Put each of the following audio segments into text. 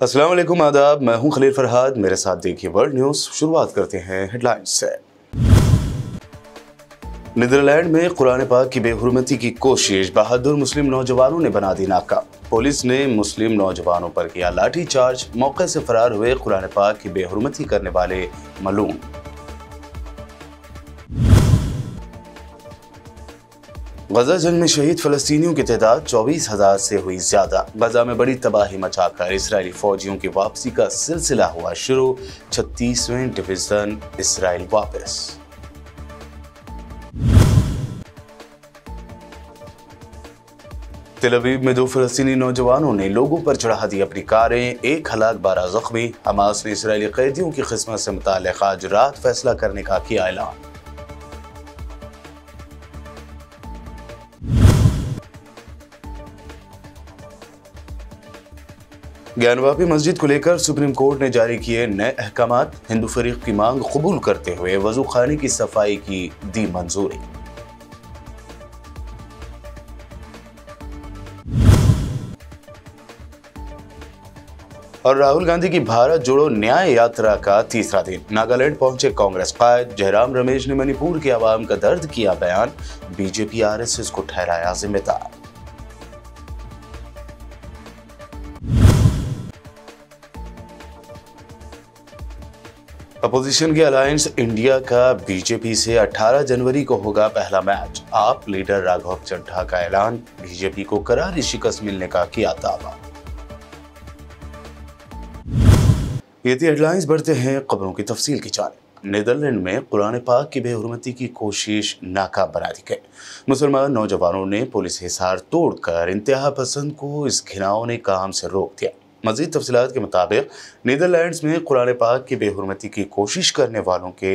अस्सलाम वालेकुम, आदाब। मैं हूं खलील फरहाद। मेरे साथ देखिए वर्ल्ड न्यूज़। शुरुआत करते हैं हेडलाइंस से। नीदरलैंड में कुरान पाक की बेहुरमती की कोशिश, बहादुर मुस्लिम नौजवानों ने बना दी नाकाम। पुलिस ने मुस्लिम नौजवानों पर किया लाठीचार्ज। मौके से फरार हुए कुरान पाक की बेहुरमती करने वाले मलूम। गजा जंग में शहीद फलस्तीनियों की तादाद 24,000 से हुई ज्यादा। गजा में बड़ी तबाही मचाकर इसराइली फौजियों की वापसी का सिलसिला हुआ शुरू। 36वें डिवीजन इसराइल वापस। तेल अवीव में 2 फलस्तीनी नौजवानों ने लोगों पर चढ़ा दी अपनी कारें। 1 हलाक 12 जख्मी। हमास ने इसराइली कैदियों की किस्मत से मुताल्लिक आज रात फैसला करने का किया ऐलान। ज्ञानवापी मस्जिद को लेकर सुप्रीम कोर्ट ने जारी किए नए अहकामात। हिंदू फरीक की मांग कबूल करते हुए वजू खाने की सफाई की दी मंजूरी। और राहुल गांधी की भारत जोड़ो न्याय यात्रा का तीसरा दिन। नागालैंड पहुंचे कांग्रेस कायद। जयराम रमेश ने मणिपुर के आवाम का दर्द किया बयान। बीजेपी आरएसएस को ठहराया जिम्मेदार। अपोजिशन की अलायंस इंडिया का बीजेपी से 18 जनवरी को होगा पहला मैच। आप लीडर राघव चड्ढा का ऐलान। बीजेपी को करारी शिकस्त मिलने का किया दावा। ये थी हेडलाइंस। बढ़ते हैं खबरों की तफसील की जानिब। नीदरलैंड में कुरान पाक की बेहुरमती की कोशिश नाकाम बना दी गई। मुसलमान नौजवानों ने पुलिस हिसार तोड़कर इंतहा पसंद को इस घिनौने काम से रोक दिया। मज़ीद तफसीलात के मुताबिक नीदरलैंड्स में कुरान पाक की बेहुरमती की कोशिश करने वालों के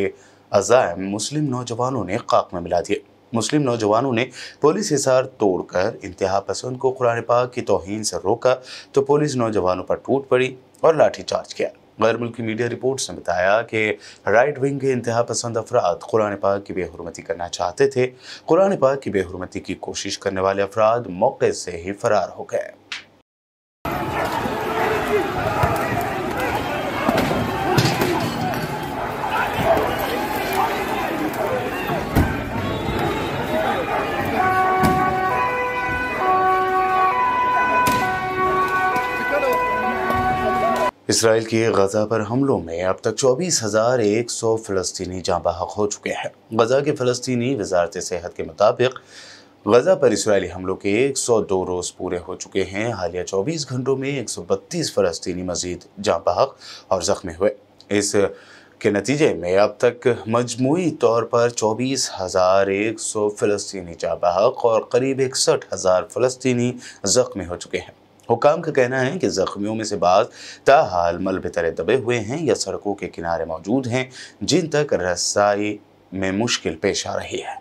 अज़ाइम मुस्लिम नौजवानों ने खाक में मिला दिए। मुस्लिम नौजवानों ने पुलिस हिसार तोड़कर इंतहा पसंद को कुरान पाक की तौहीन से रोका तो पुलिस नौजवानों पर टूट पड़ी और लाठीचार्ज किया। गैर मुल्की मीडिया रिपोर्ट्स ने बताया कि राइट विंग के इंतहा पसंद अफराद कुरान पाक की बेहुरमती करना चाहते थे। कुरान पाक की बेहुरमती की कोशिश करने वाले अफराद मौके से ही फरार हो गए। इसराइल की गजा पर हमलों में अब तक 24,100 फ़लस्तीनी जाँ बहक हो चुके हैं। गजा के फ़लस्तीनी वजारत सेहत के मुताबिक गजा पर इसराइली हमलों के 102 रोज़ पूरे हो चुके हैं। हालिया 24 घंटों में 132 फ़लस्तीनी मजीद जाँ बहक और ज़ख्मी हुए। इस के नतीजे में अब तक मजमूई तौर पर 24,100 फ़लस्तीनी जाँ बहक और करीब 61,000 फ़लस्तीनी ज़ख्मी हो चुके हैं। हुकाम का कहना है कि जख्मियों में से बाज़ ताहाल मलबे तले दबे हुए हैं या सड़कों के किनारे मौजूद हैं, जिन तक रसाई में मुश्किल पेश आ रही है।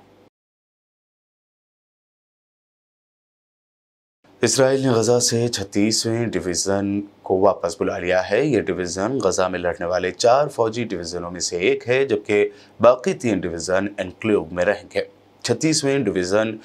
इसराइल ने गजा से 36वें डिवीज़न को वापस बुला लिया है। ये डिवीज़न गजा में लड़ने वाले 4 फौजी डिवीज़नों में से एक है, जबकि बाकी 3 डिवीज़न एनक्लेव में रहेंगे। 36वें डिवीज़न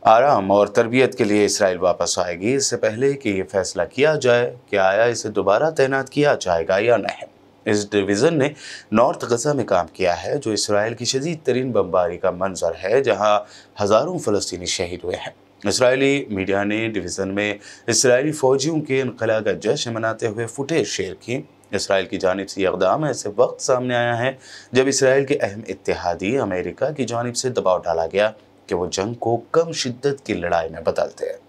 आराम और तरबियत के लिए इसराइल वापस आएगी। इससे पहले कि ये फैसला किया जाए कि आया इसे दोबारा तैनात किया जाएगा या नहीं। इस डिवीज़न ने नॉर्थ गजा में काम किया है, जो इसराइल की शदीद तरीन बमबारी का मंजर है, जहां हज़ारों फ़लस्तीनी शहीद हुए हैं। इसराइली मीडिया ने डिवीज़न में इसराइली फ़ौजियों के इनक़ला का जश्न मनाते हुए फुटेज शेयर की। इसराइल की जानिब से इक़दाम ऐसे वक्त सामने आया है जब इसराइल के अहम इत्तेहादी अमेरिका की जानिब से दबाव डाला गया कि वो जंग को कम शिद्दत की लड़ाई में बदलते हैं।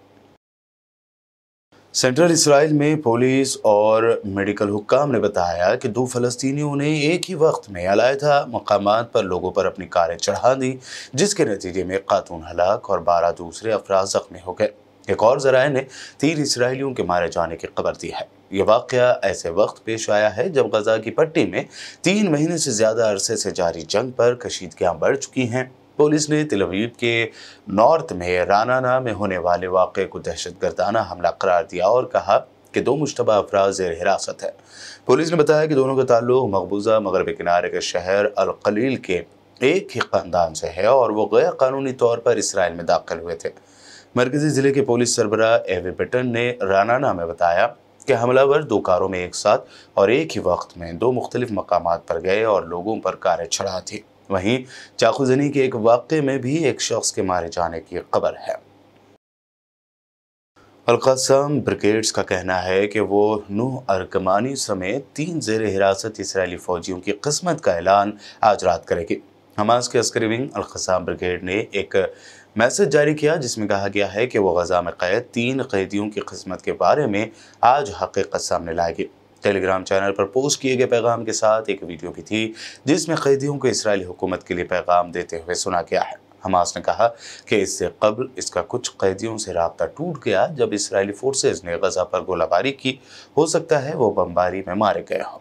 सेंट्रल इसराइल में पुलिस और मेडिकल हुक्काम ने बताया कि 2 फ़लस्तीनियों ने एक ही वक्त में अलहदा मकामात पर लोगों पर अपनी कारें चढ़ा दी, जिसके नतीजे में खातून हलाक और 12 दूसरे अफराद ज़ख्मी हो गए। एक और ज़राए ने 3 इसराइलियों के मारे जाने की खबर दी है। यह वाक़या ऐसे वक्त पेश आया है जब गजा की पट्टी में 3 महीने से ज़्यादा अरसे से जारी जंग पर कशीदगियाँ बढ़ चुकी हैं। पुलिस ने तेल अवीव के नॉर्थ में रानाना में होने वाले वाक़े को दहशतगर्दाना हमला करार दिया और कहा कि 2 मुश्तबा अफराद ज़ेर हिरासत है। पुलिस ने बताया कि दोनों का ताल्लुक मकबूजा मगरबी किनारे के शहर अल कलील के एक ही ख़ानदान से है और वो गैर कानूनी तौर पर इसराइल में दाखिल हुए थे। मरकज़ी ज़िले के पुलिस सरबराह एवी बेटन ने रानाना में बताया कि हमलावर 2 कारों में एक साथ और एक ही वक्त में 2 मुख्तलिफ मकामात पर गए और लोगों पर कारें चढ़ा थी। वहीं चाकूजनी के एक वाक़े में भी एक शख्स के मारे जाने की खबर है। अल-क़स्साम ब्रिगेड्स का कहना है कि वो नूह अरकमानी समेत 3 ज़ेर हिरासत इसराइली फ़ौजियों की क़िस्मत का ऐलान आज रात करेगी। हमास के अस्करी विंग अल-क़स्साम ब्रिगेड ने एक मैसेज जारी किया जिसमें कहा गया है कि वो गज़ा में क़ैद 3 कैदियों की क़िस्मत के बारे में आज हकीकत सामने लाएगी। टेलीग्राम चैनल पर पोस्ट किए गए पैगाम के साथ एक वीडियो भी थी जिसमें कैदियों को इसराइली हुकूमत के लिए पैगाम देते हुए सुना गया है। हमास ने कहा कि इससे कबल इसका कुछ कैदियों से राब्ता टूट गया जब इसराइली फोर्सेज ने गज़ा पर गोलाबारी की। हो सकता है वो बमबारी में मारे गए हों।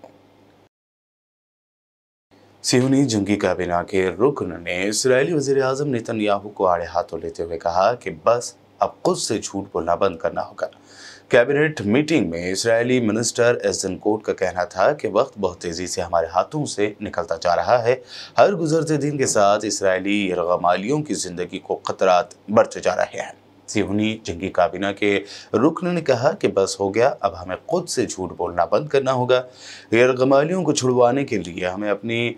सियोनी जंगी काबीना के रुकन ने इसराइली वज़ीर-ए-आज़म नेतन्याहू को आड़े हाथों लेते हुए कहा कि बस अब खुद से झूठ बोलना बंद करना होगा। कैबिनेट मीटिंग में इसराइली मिनिस्टर एज़नकोट का कहना था कि वक्त बहुत तेज़ी से हमारे हाथों से निकलता जा रहा है। हर गुजरते दिन के साथ इसराइली यरगमालियों की ज़िंदगी को खतरात बढ़ते जा रहे हैं। सियोनी जंगी काबीना के रुकन ने कहा कि बस हो गया, अब हमें खुद से झूठ बोलना बंद करना होगा। यरगमालियों को छुड़वाने के लिए हमें अपनी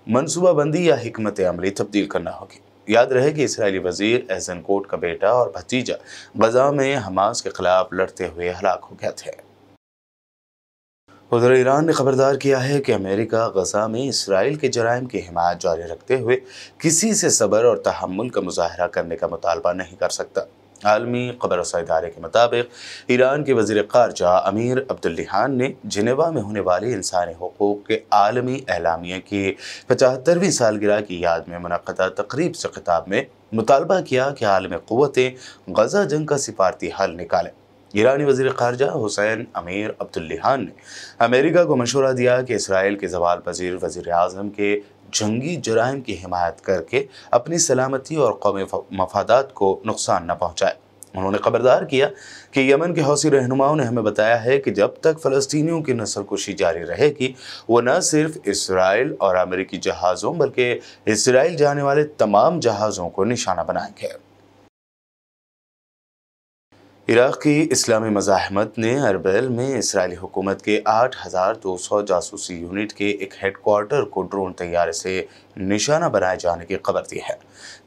मनसूबाबंदी या हिकमत अमली तब्दील करना होगी। याद रहे कि इसराइली वज़ीर एज़नकोट का बेटा और भतीजा गज़ा में हमास के खिलाफ लड़ते हुए हलाक हो गए थे। उधर ईरान ने खबरदार किया है कि अमेरिका गज़ा में इसराइल के जराइम की हिमायत जारी रखते हुए किसी से सब्र और तहम्मुल का मुज़ाहरा करने का मुतालबा नहीं कर सकता। आलमी खबर रसाई इदारे के मुताबिक ईरान के वज़ीर ख़ारजा अमीर अब्दुल्लाहियान ने जिनेवा में होने वाली इंसानी हुकूक़ के आलमी एलामिया की 75वीं सालगिरह की याद में मुनक़्क़दा तक़रीब से खिताब में मुतालबा किया कि आलमी क़ुव्वतें गज़ा जंग का सिफारती हल निकालें। ईरानी वज़ीर ख़ारजा हुसैन अमीर अब्दुल्लाहियान ने अमेरिका को मशवरा दिया कि इसराइल के ज़वाल पज़ीर वज़ीर-ए-आज़म के जंगी जराइम की हिमायत करके अपनी सलामती और कौमी मफादात को नुकसान न पहुँचाए। उन्होंने खबरदार किया कि यमन के हौसी रहनुमाओं ने हमें बताया है कि जब तक फ़लस्तीनियों की नस्लकुशी जारी रहेगी वो न सिर्फ इसराइल और अमेरिकी जहाज़ों बल्कि इसराइल जाने वाले तमाम जहाज़ों को निशाना बनाएंगे। इराक़ की इस्लामी मज़ाहमत ने अरबेल में इसराइली हुकूमत के 8,200 जासूसी यूनिट के एक हेडक्वार्टर को ड्रोन तैयारे से निशाना बनाए जाने की खबर दी है।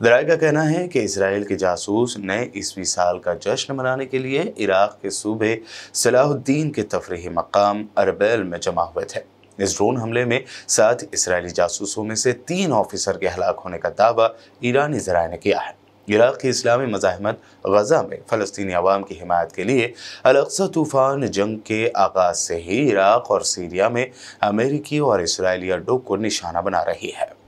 ज़राए का कहना है कि इसराइल के जासूस नए ईस्वी साल का जश्न मनाने के लिए इराक़ के सूबे सलाहुद्दीन के तफरीही मकाम अरबेल में जमा हुए थे। इस ड्रोन हमले में 7 इसराइली जासूसों में से 3 ऑफिसर के हलाक होने का दावा ईरानी ज़राए ने किया है। इराक़ की इस्लामी मज़ाहमत गज़ा में फ़लस्तीनी अवाम की हिमायत के लिए अल-अक़सा तूफ़ान जंग के आगाज़ से ही इराक़ और सीरिया में अमेरिकी और इसराइली अड्डों को निशाना बना रही है।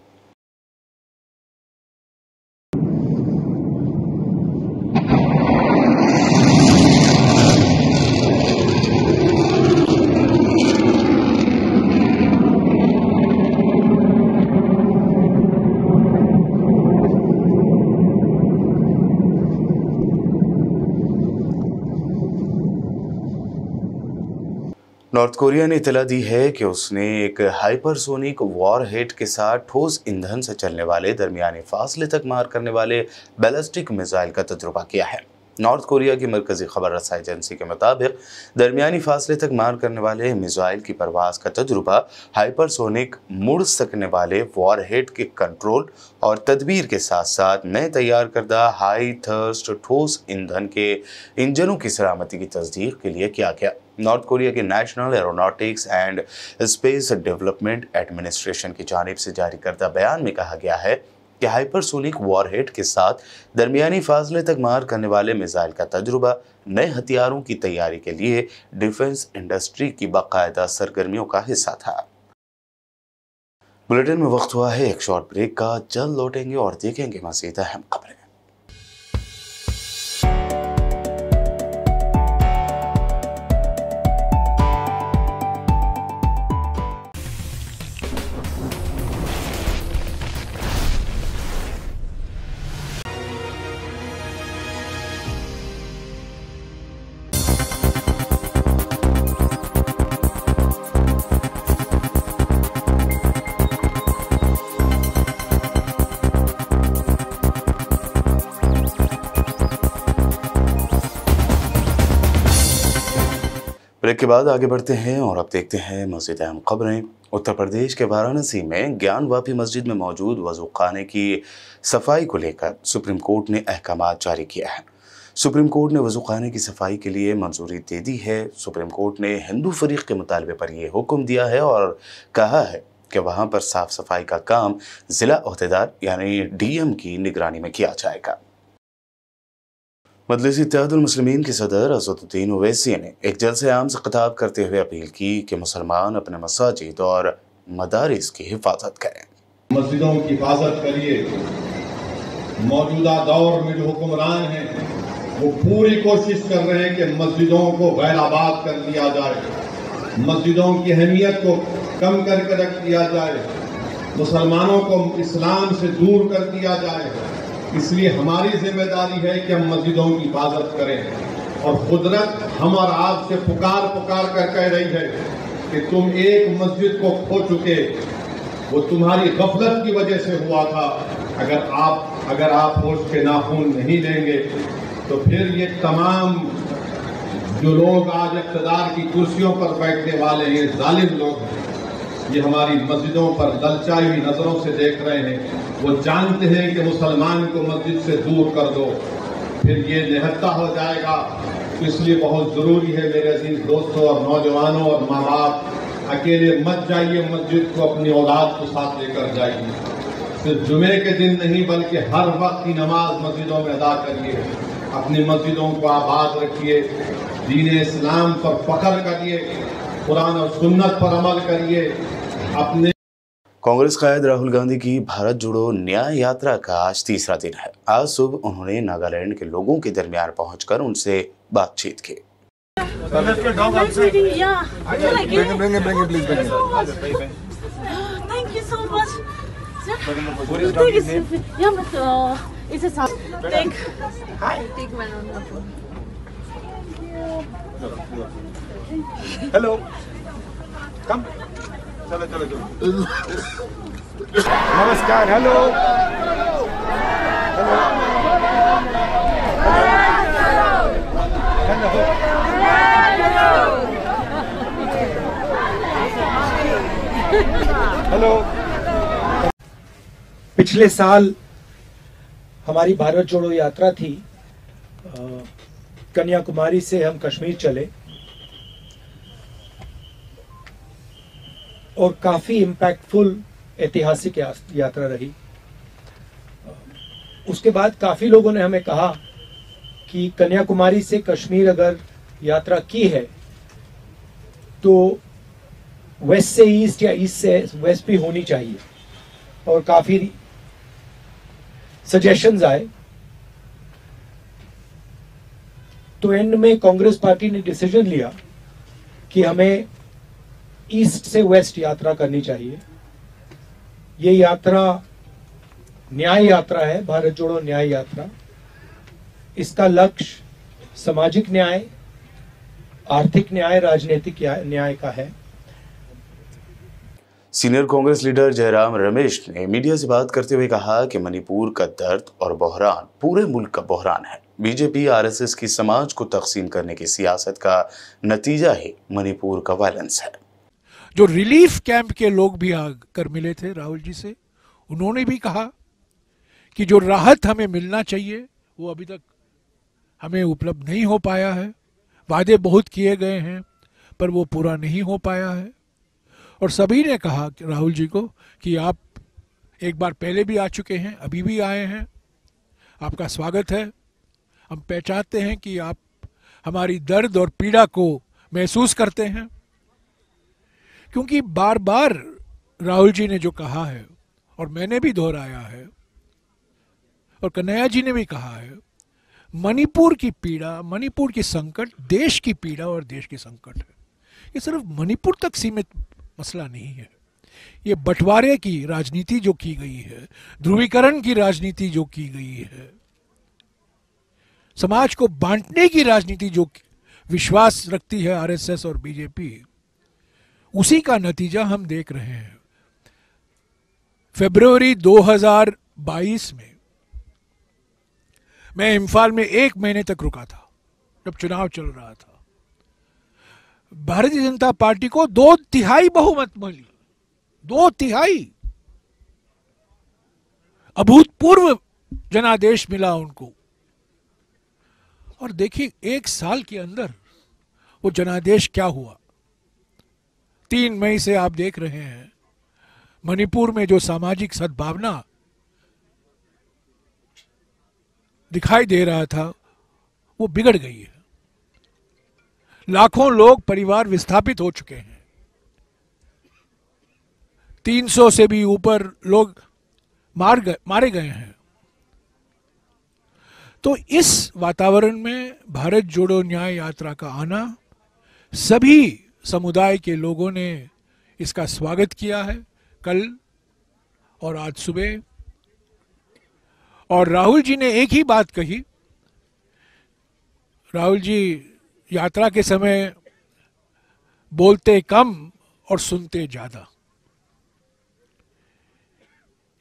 नॉर्थ कोरिया ने इतला दी है कि उसने एक हाइपरसोनिक वॉरहेड के साथ ठोस ईंधन से चलने वाले दरमियानी फासले तक मार करने वाले बैलिस्टिक मिसाइल का तजुर्बा किया है। नॉर्थ कोरिया की मरकज़ी खबर रसाई एजेंसी के मुताबिक दरमियानी फासले तक मार करने वाले मिसाइल की परवाज़ का तजुर्बा हाइपरसोनिक मुड़ सकने वाले वॉरहेड के कंट्रोल और तदबीर के साथ साथ नए तैयार करदा हाई थर्स्ट ठोस ईंधन के इंजनों की सलामती की तस्दीक के लिए किया गया। नॉर्थ कोरिया के national aeronautics and space development administration की जानिब से जारी करदा बयान में कहा गया है कि हाइपरसोनिक वॉरहेड के साथ दरमियानी फासले तक मार करने वाले मिसाइल का तजुर्बा नए हथियारों की तैयारी के लिए डिफेंस इंडस्ट्री की बाकायदा सरगर्मियों का हिस्सा था। बुलेटिन में वक्त हुआ है एक शॉर्ट ब्रेक का। जल्द लौटेंगे और देखेंगे मज़ीद अहम खबरें। ब्रेक के बाद आगे बढ़ते हैं और अब देखते हैं मज़ीद अहम खबरें। उत्तर प्रदेश के वाराणसी में ज्ञानवापी मस्जिद में मौजूद वजू खाने की सफाई को लेकर सुप्रीम कोर्ट ने अहकामात जारी किया है। सुप्रीम कोर्ट ने वजू खाने की सफाई के लिए मंजूरी दे दी है। सुप्रीम कोर्ट ने हिंदू फरीक के मुतालबे पर यह हुक्म दिया है और कहा है कि वहां पर साफ सफाई का काम जिला ओहदेदार यानी डीएम की निगरानी में किया जाएगा। मजलिस इत्तेहादुल मुस्लिमीन के सदर असदुद्दीन ओवैसी ने एक जलसे आम से खिताब करते हुए अपील की कि मुसलमान अपने मसाजिद और मदारिस की हिफाजत करें। मस्जिदों की हिफाजत करिए। मौजूदा दौर में जो हुक्मरान हैं वो पूरी कोशिश कर रहे हैं कि मस्जिदों को गैराबाद कर दिया जाए, मस्जिदों की अहमियत को कम करके रख दिया जाए, मुसलमानों को इस्लाम से दूर कर दिया जाए। इसलिए हमारी जिम्मेदारी है कि हम मस्जिदों की हिफाजत करें। और कुदरत हम और आप से पुकार पुकार कर कह रही है कि तुम एक मस्जिद को खो चुके, वो तुम्हारी गफलत की वजह से हुआ था। अगर आप होश के नाखून नहीं लेंगे तो फिर ये तमाम जो लोग आज इक़्तिदार की कुर्सियों पर बैठने वाले ये जालिम लोग हैं, ये हमारी मस्जिदों पर ललचाई हुई नजरों से देख रहे हैं। वो जानते हैं कि मुसलमान को मस्जिद से दूर कर दो फिर ये निहत्ता हो जाएगा। तो इसलिए बहुत जरूरी है मेरे अजीज दोस्तों और नौजवानों और माँ बाप, अकेले मत जाइए मस्जिद को, अपनी औलाद को साथ लेकर जाइए। सिर्फ जुमे के दिन नहीं बल्कि हर वक्त की नमाज मस्जिदों में अदा करिए। अपनी मस्जिदों को आबाद रखिए, दीन इस्लाम पर फख्र करिए, कुरान और सुन्नत पर अमल करिए। अपने कांग्रेस कायद राहुल गांधी की भारत जोड़ो न्याय यात्रा का आज तीसरा दिन है। आज सुबह उन्होंने नागालैंड के लोगों के दरमियान पहुंचकर उनसे बातचीत की। हेलो, कम, चलो चलो चलो। नमस्कार, हेलो हेलो हेलो। पिछले साल हमारी भारत जोड़ो यात्रा थी। कन्याकुमारी से हम कश्मीर चले और काफी इम्पैक्टफुल ऐतिहासिक यात्रा रही। उसके बाद काफी लोगों ने हमें कहा कि कन्याकुमारी से कश्मीर अगर यात्रा की है तो वेस्ट से ईस्ट या ईस्ट से वेस्ट भी होनी चाहिए, और काफी सजेशंस आए। तो एंड में कांग्रेस पार्टी ने डिसीजन लिया कि हमें ईस्ट से वेस्ट यात्रा करनी चाहिए। ये यात्रा न्याय यात्रा है, भारत जोड़ो न्याय यात्रा। इसका लक्ष्य सामाजिक न्याय, आर्थिक न्याय, राजनीतिक न्याय का है। सीनियर कांग्रेस लीडर जयराम रमेश ने मीडिया से बात करते हुए कहा कि मणिपुर का दर्द और बहरान पूरे मुल्क का बहरान है। बीजेपी आरएसएस की समाज को तकसीम करने की सियासत का नतीजा ही मणिपुर का वायलेंस है। जो रिलीफ कैंप के लोग भी आकर मिले थे राहुल जी से, उन्होंने भी कहा कि जो राहत हमें मिलना चाहिए वो अभी तक हमें उपलब्ध नहीं हो पाया है। वादे बहुत किए गए हैं पर वो पूरा नहीं हो पाया है। और सभी ने कहा कि राहुल जी को कि आप एक बार पहले भी आ चुके हैं, अभी भी आए हैं, आपका स्वागत है। हम पहचानते हैं कि आप हमारी दर्द और पीड़ा को महसूस करते हैं, क्योंकि बार बार राहुल जी ने जो कहा है और मैंने भी दोहराया है और कन्हैया जी ने भी कहा है, मणिपुर की पीड़ा, मणिपुर की संकट देश की पीड़ा और देश की संकट है। ये सिर्फ मणिपुर तक सीमित मसला नहीं है। ये बंटवारे की राजनीति जो की गई है, ध्रुवीकरण की राजनीति जो की गई है, समाज को बांटने की राजनीति जो विश्वास रखती है आरएसएस और बीजेपी, उसी का नतीजा हम देख रहे हैं। फरवरी 2022 में मैं इम्फाल में 1 महीने तक रुका था जब चुनाव चल रहा था। भारतीय जनता पार्टी को 2/3 बहुमत मिली। 2/3 अभूतपूर्व जनादेश मिला उनको। और देखिए 1 साल के अंदर वो जनादेश क्या हुआ। 3 मई से आप देख रहे हैं मणिपुर में जो सामाजिक सद्भावना दिखाई दे रहा था वो बिगड़ गई है। लाखों लोग परिवार विस्थापित हो चुके हैं। 300 से भी ऊपर लोग मारे गए हैं। तो इस वातावरण में भारत जोड़ो न्याय यात्रा का आना, सभी समुदाय के लोगों ने इसका स्वागत किया है कल और आज सुबह। और राहुल जी ने एक ही बात कही। राहुल जी यात्रा के समय बोलते कम और सुनते ज्यादा,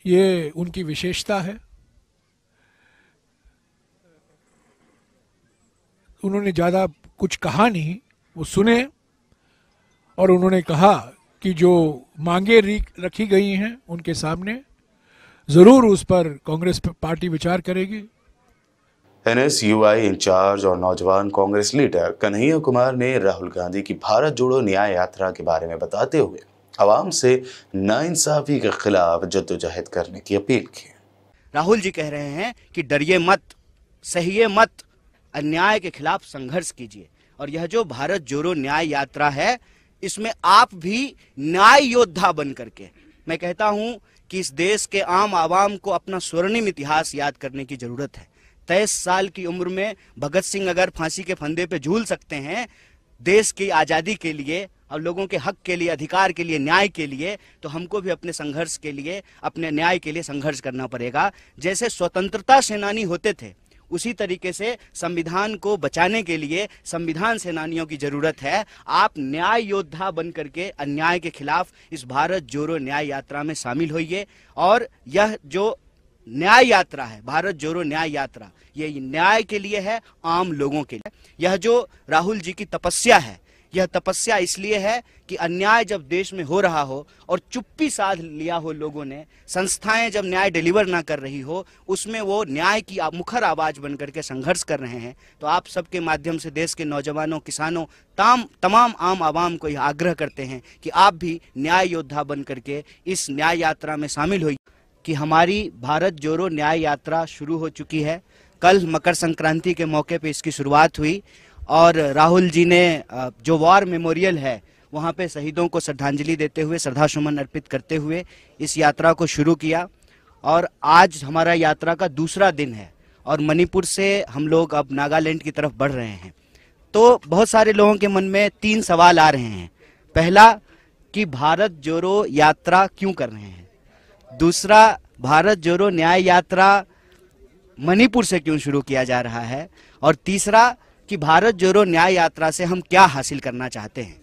ये उनकी विशेषता है। उन्होंने ज्यादा कुछ कहा नहीं, वो सुने और उन्होंने कहा कि जो मांगे रखी गई हैं उनके सामने जरूर उस पर कांग्रेस पार्टी विचार करेगी। एनएसयूआई इंचार्ज और नौजवान कांग्रेस लीडर कन्हैया कुमार ने राहुल गांधी की भारत जोड़ो न्याय यात्रा के बारे में बताते हुए आवाम से नाइंसाफी के खिलाफ जद्दोजहद करने की अपील की। राहुल जी कह रहे हैं कि डरिए मत, सहिए मत, अन्याय के खिलाफ संघर्ष कीजिए। और यह जो भारत जोड़ो न्याय यात्रा है, इसमें आप भी न्याय योद्धा बन करके, मैं कहता हूं कि इस देश के आम आवाम को अपना स्वर्णिम इतिहास याद करने की जरूरत है। 23 साल की उम्र में भगत सिंह अगर फांसी के फंदे पे झूल सकते हैं देश की आजादी के लिए और लोगों के हक के लिए, अधिकार के लिए, न्याय के लिए, तो हमको भी अपने संघर्ष के लिए, अपने न्याय के लिए संघर्ष करना पड़ेगा। जैसे स्वतंत्रता सेनानी होते थे, उसी तरीके से संविधान को बचाने के लिए संविधान सेनानियों की जरूरत है। आप न्याय योद्धा बन करके अन्याय के खिलाफ इस भारत जोड़ो न्याय यात्रा में शामिल होइए। और यह जो न्याय यात्रा है, भारत जोड़ो न्याय यात्रा, ये न्याय के लिए है, आम लोगों के लिए। यह जो राहुल जी की तपस्या है, यह तपस्या इसलिए है कि अन्याय जब देश में हो रहा हो और चुप्पी साध लिया हो लोगों ने, संस्थाएं जब न्याय डिलीवर ना कर रही हो, उसमें वो न्याय की मुखर आवाज बन करके संघर्ष कर रहे हैं। तो आप सबके माध्यम से देश के नौजवानों, किसानों, तमाम आम आवाम को यह आग्रह करते हैं कि आप भी न्याय योद्धा बन करके इस न्याय यात्रा में शामिल होइए। कि हमारी भारत जोड़ो न्याय यात्रा शुरू हो चुकी है। कल मकर संक्रांति के मौके पे इसकी शुरुआत हुई और राहुल जी ने जो वॉर मेमोरियल है वहाँ पे शहीदों को श्रद्धांजलि देते हुए, श्रद्धासुमन अर्पित करते हुए इस यात्रा को शुरू किया। और आज हमारा यात्रा का दूसरा दिन है और मणिपुर से हम लोग अब नागालैंड की तरफ बढ़ रहे हैं। तो बहुत सारे लोगों के मन में 3 सवाल आ रहे हैं। पहला कि भारत जोड़ो यात्रा क्यों कर रहे हैं, दूसरा भारत जोड़ो न्याय यात्रा मणिपुर से क्यों शुरू किया जा रहा है, और तीसरा कि भारत जोड़ो न्याय यात्रा से हम क्या हासिल करना चाहते हैं।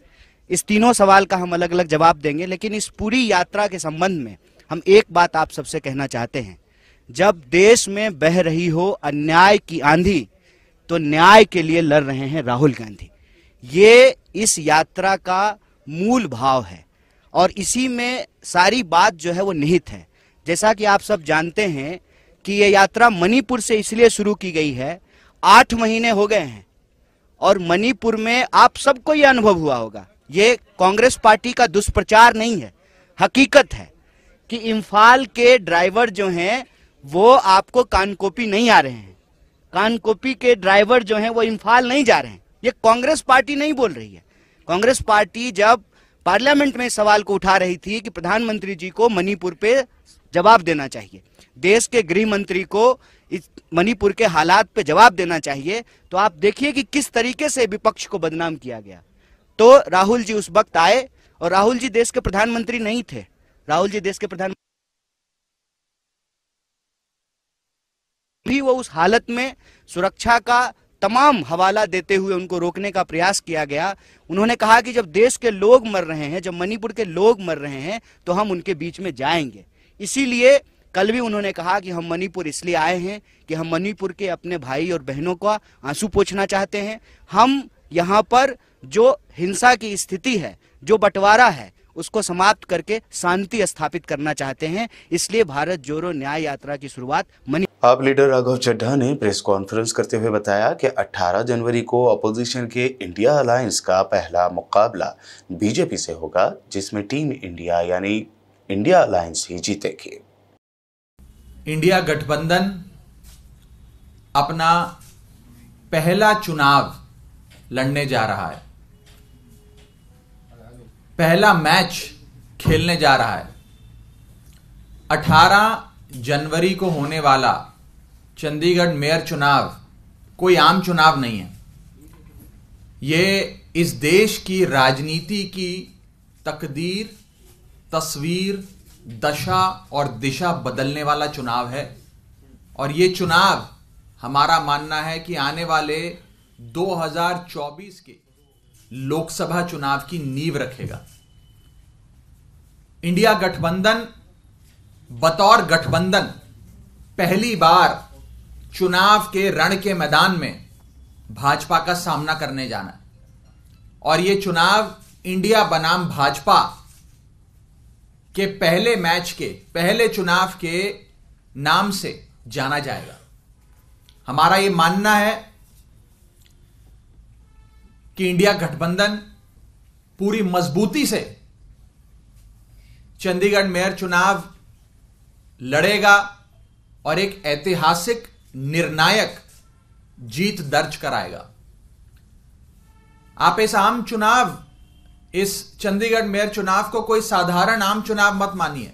इस तीनों सवाल का हम अलग अलग जवाब देंगे, लेकिन इस पूरी यात्रा के संबंध में हम एक बात आप सबसे कहना चाहते हैं। जब देश में बह रही हो अन्याय की आंधी, तो न्याय के लिए लड़ रहे हैं राहुल गांधी। ये इस यात्रा का मूल भाव है और इसी में सारी बात जो है वो निहित है। जैसा कि आप सब जानते हैं कि ये यात्रा मणिपुर से इसलिए शुरू की गई है, 8 महीने हो गए हैं और मणिपुर में आप सबको ये अनुभव हुआ होगा, ये कांग्रेस पार्टी का दुष्प्रचार नहीं है, हकीकत है कि इम्फाल के ड्राइवर जो हैं वो आपको कानकोपी नहीं आ रहे हैं। कानकोपी के ड्राइवर जो हैं वो इम्फाल नहीं जा रहे हैं। ये कांग्रेस पार्टी नहीं बोल रही है। कांग्रेस पार्टी जब पार्लियामेंट में सवाल को उठा रही थी कि प्रधानमंत्री जी को मणिपुर पे जवाब देना चाहिए, देश के गृह मंत्री को इस मणिपुर के हालात पे जवाब देना चाहिए, तो आप देखिए कि किस तरीके से विपक्ष को बदनाम किया गया। तो राहुल जी उस वक्त आए और राहुल जी देश के प्रधानमंत्री नहीं थे। राहुल जी देश के प्रधानमंत्री भी वो उस हालत में सुरक्षा का तमाम हवाला देते हुए उनको रोकने का प्रयास किया गया। उन्होंने कहा कि जब देश के लोग मर रहे हैं, जब मणिपुर के लोग मर रहे हैं, तो हम उनके बीच में जाएंगे। इसीलिए कल भी उन्होंने कहा कि हम मणिपुर इसलिए आए हैं कि हम मणिपुर के अपने भाई और बहनों का आंसू पोंछना चाहते हैं। हम यहाँ पर जो हिंसा की स्थिति है, जो बंटवारा है, उसको समाप्त करके शांति स्थापित करना चाहते हैं। इसलिए भारत जोड़ो न्याय यात्रा की शुरुआत आप लीडर राघव चड्ढा ने प्रेस कॉन्फ्रेंस करते हुए बताया कि 18 जनवरी को अपोजिशन के इंडिया अलायंस का पहला मुकाबला बीजेपी से होगा, जिसमें टीम इंडिया यानी इंडिया अलायंस ही जीतेगी। इंडिया गठबंधन अपना पहला चुनाव लड़ने जा रहा है, पहला मैच खेलने जा रहा है। 18 जनवरी को होने वाला चंडीगढ़ मेयर चुनाव कोई आम चुनाव नहीं है। ये इस देश की राजनीति की तकदीर, तस्वीर, दशा और दिशा बदलने वाला चुनाव है। और ये चुनाव हमारा मानना है कि आने वाले 2024 के लोकसभा चुनाव की नींव रखेगा। इंडिया गठबंधन बतौर गठबंधन पहली बार चुनाव के रण के मैदान में भाजपा का सामना करने जाना है। और यह चुनाव इंडिया बनाम भाजपा के पहले मैच के पहले चुनाव के नाम से जाना जाएगा। हमारा यह मानना है कि इंडिया गठबंधन पूरी मजबूती से चंडीगढ़ मेयर चुनाव लड़ेगा और एक ऐतिहासिक निर्णायक जीत दर्ज कराएगा। आप इस आम चुनाव, इस चंडीगढ़ मेयर चुनाव को कोई साधारण आम चुनाव मत मानिए।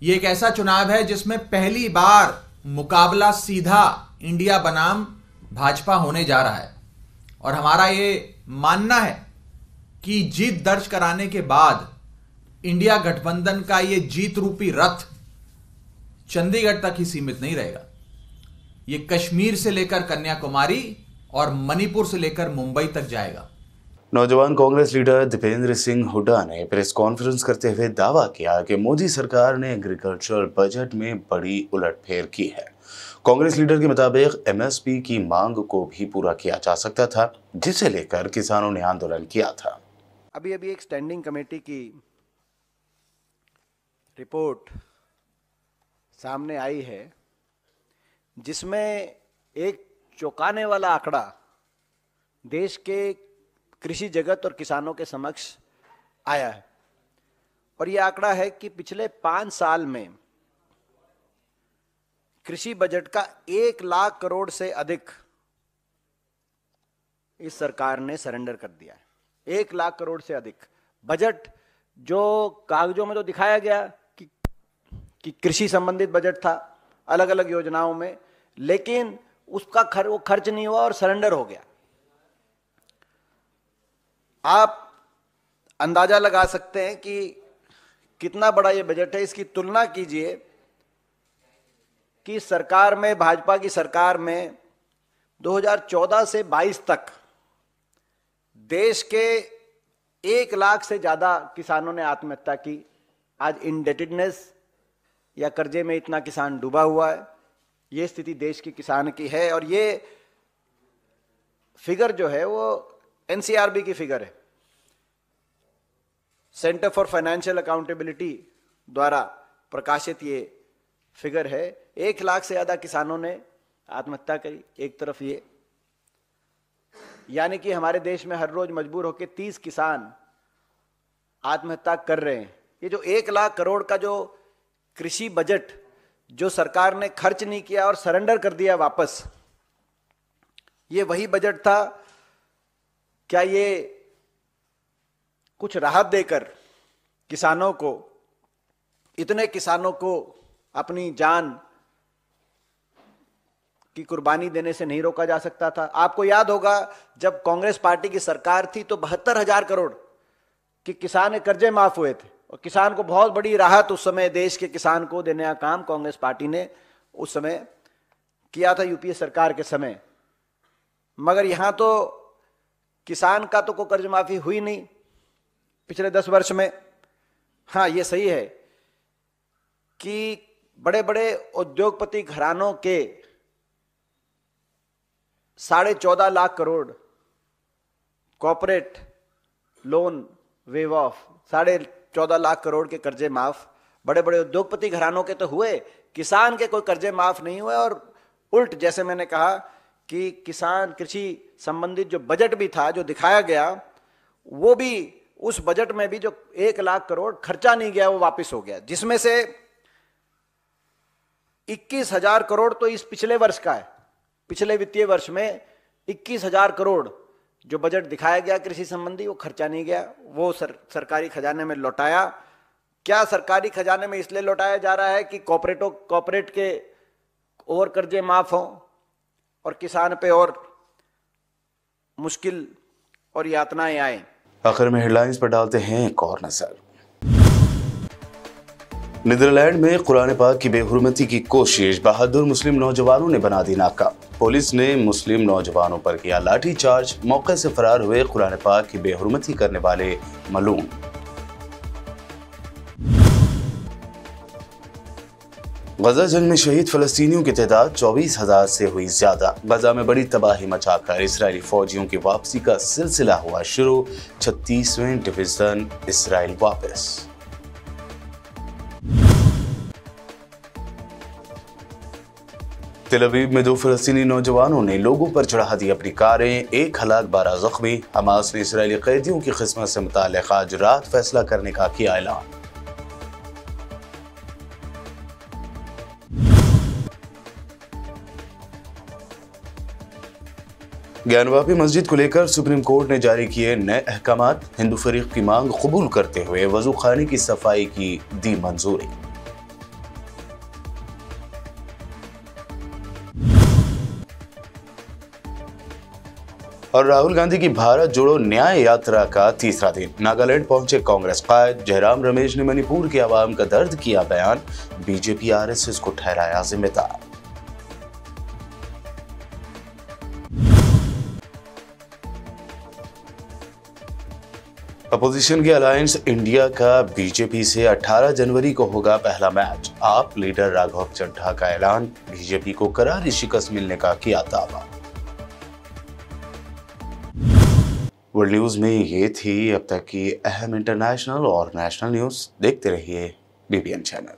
यह एक ऐसा चुनाव है जिसमें पहली बार मुकाबला सीधा इंडिया बनाम भाजपा होने जा रहा है। और हमारा यह मानना है कि जीत दर्ज कराने के बाद इंडिया गठबंधन का यह जीत रूपी रथ चंडीगढ़ तक ही सीमित नहीं रहेगा। यह कश्मीर से लेकर कन्याकुमारी और मणिपुर से लेकर मुंबई तक जाएगा। नौजवान कांग्रेस लीडर दीपेंद्र सिंह हुड्डा ने प्रेस कॉन्फ्रेंस करते हुए दावा किया कि मोदी सरकार ने एग्रीकल्चरल बजट में बड़ी उलटफेर की है। कांग्रेस लीडर के मुताबिक एमएसपी की मांग को भी पूरा किया जा सकता था, जिसे लेकर किसानों ने आंदोलन किया था। अभी एक स्टैंडिंग कमेटी की रिपोर्ट सामने आई है, जिसमें एक चौंकाने वाला आंकड़ा देश के कृषि जगत और किसानों के समक्ष आया है। और यह आंकड़ा है कि पिछले 5 साल में कृषि बजट का 1 लाख करोड़ से अधिक इस सरकार ने सरेंडर कर दिया है। 1 लाख करोड़ से अधिक बजट, जो कागजों में तो दिखाया गया कि कृषि संबंधित बजट था अलग अलग योजनाओं में, लेकिन उसका वो खर्च नहीं हुआ और सरेंडर हो गया। आप अंदाजा लगा सकते हैं कि कितना बड़ा ये बजट है। इसकी तुलना कीजिए कि सरकार में, भाजपा की सरकार में 2014 से 22 तक देश के 1 लाख से ज्यादा किसानों ने आत्महत्या की। आज इंडेटेडनेस या कर्जे में इतना किसान डूबा हुआ है। ये स्थिति देश के किसान की है। और ये फिगर जो है वो एनसीआरबी की फिगर है, सेंटर फॉर फाइनेंशियल अकाउंटेबिलिटी द्वारा प्रकाशित ये फिगर है। 1 लाख से ज्यादा किसानों ने आत्महत्या करी एक तरफ, ये यानी कि हमारे देश में हर रोज मजबूर होकर 30 किसान आत्महत्या कर रहे हैं। ये जो 1 लाख करोड़ का जो कृषि बजट जो सरकार ने खर्च नहीं किया और सरेंडर कर दिया वापस, ये वही बजट था। क्या ये कुछ राहत देकर किसानों को, इतने किसानों को अपनी जान की कुर्बानी देने से नहीं रोका जा सकता था? आपको याद होगा जब कांग्रेस पार्टी की सरकार थी तो 72,000 करोड़ के किसान के कर्जे माफ हुए थे और किसान को बहुत बड़ी राहत उस समय देश के किसान को देने का काम कांग्रेस पार्टी ने उस समय किया था, यूपीए सरकार के समय। मगर यहां तो किसान का तो कोई कर्ज माफी हुई नहीं पिछले 10 वर्ष में। हाँ, ये सही है कि बड़े बड़े उद्योगपति घरानों के 14.5 lakh crore corporate loan wave of, 14.5 lakh crore के कर्जे माफ। बड़े बड़े उद्योगपति घरानों के तो हुए, किसान के कोई कर्जे माफ नहीं हुए। और उल्ट, जैसे मैंने कहा कि किसान कृषि संबंधित जो बजट भी था जो दिखाया गया, वो भी उस बजट में भी जो 1 लाख करोड़ खर्चा नहीं गया वो वापस हो गया, जिसमें से 21,000 करोड़ तो इस पिछले वर्ष का है। पिछले वित्तीय वर्ष में 21,000 करोड़ जो बजट दिखाया गया कृषि संबंधी वो खर्चा नहीं गया, वो सरकारी खजाने में लौटाया। क्या सरकारी खजाने में इसलिए लौटाया जा रहा है कि कॉर्पोरेट के और कर्जे माफ हों और किसान पे और मुश्किल और यातनाएं आए। आखिर में हेडलाइंस पर डालते हैं एक और नजर। नीदरलैंड में कुरान पाक की बेहुरमती की कोशिश, बहादुर मुस्लिम नौजवानों ने बना दी नाकाम। पुलिस ने मुस्लिम नौजवानों पर किया लाठीचार्ज, मौके से फरार हुए कुरान पाक की बेहुरमती करने वाले मलूम। गजा जंग में शहीद फलस्तीनियों की तादाद 24,000 से हुई ज्यादा। गजा में बड़ी तबाही मचाकर इसराइली फौजियों की वापसी का सिलसिला हुआ शुरू। 36वें डिवीजन इसराइल वापस। तेल अवीव में 2 फलस्तीनी नौजवानों ने लोगों पर चढ़ा दी अपनी कारें, 1 हलाक 12 जख्मी। हमास ने इसराइली कैदियों की किस्मत से मुताल्लिक आज रात फैसला करने का किया ऐलान। ज्ञानवापी मस्जिद को लेकर सुप्रीम कोर्ट ने जारी किए नए अहकामात। हिंदू फरीक की मांग कबूल करते हुए वजू खाने की सफाई की दी मंजूरी। और राहुल गांधी की भारत जोड़ो न्याय यात्रा का तीसरा दिन। नागालैंड पहुंचे कांग्रेस कायद। जयराम रमेश ने मणिपुर के आवाम का दर्द किया बयान। बीजेपी आरएसएस को ठहराया जिम्मेदार। अपोजिशन के अलायंस इंडिया का बीजेपी से 18 जनवरी को होगा पहला मैच। आप लीडर राघव चड्ढा का ऐलान। बीजेपी को करारी शिकस्त मिलने का किया दावा। वर्ल्ड न्यूज में ये थी अब तक की अहम इंटरनेशनल और नेशनल न्यूज। देखते रहिए बीबीएन चैनल।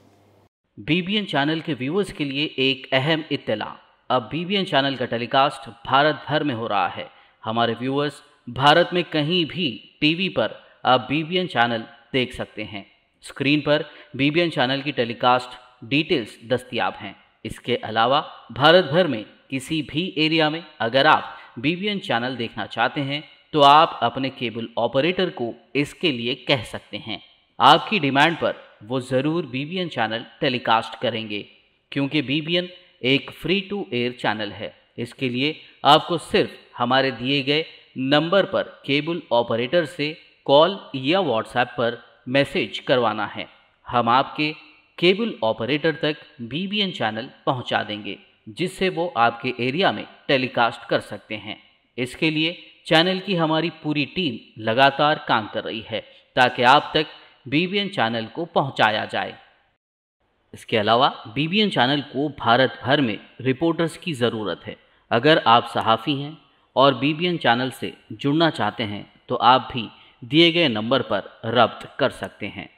बीबीएन चैनल के व्यूअर्स के लिए एक अहम इत्तला। अब बीबीएन चैनल का टेलीकास्ट भारत भर में हो रहा है। हमारे व्यूअर्स भारत में कहीं भी टीवी पर अब बीबीएन चैनल देख सकते हैं। स्क्रीन पर बीबीएन चैनल की टेलीकास्ट डिटेल्स दस्तयाब हैं। इसके अलावा भारत भर में किसी भी एरिया में अगर आप बीबीएन चैनल देखना चाहते हैं तो आप अपने केबल ऑपरेटर को इसके लिए कह सकते हैं। आपकी डिमांड पर वो ज़रूर बीबीएन चैनल टेलीकास्ट करेंगे, क्योंकि बीबीएन एक फ्री टू एयर चैनल है। इसके लिए आपको सिर्फ हमारे दिए गए नंबर पर केबल ऑपरेटर से कॉल या व्हाट्सएप पर मैसेज करवाना है। हम आपके केबल ऑपरेटर तक बीबीएन चैनल पहुंचा देंगे, जिससे वो आपके एरिया में टेलीकास्ट कर सकते हैं। इसके लिए चैनल की हमारी पूरी टीम लगातार काम कर रही है ताकि आप तक बीबीएन चैनल को पहुंचाया जाए। इसके अलावा बीबीएन चैनल को भारत भर में रिपोर्टर्स की ज़रूरत है। अगर आप सहाफ़ी हैं और बीबीएन चैनल से जुड़ना चाहते हैं तो आप भी दिए गए नंबर पर रब्त कर सकते हैं।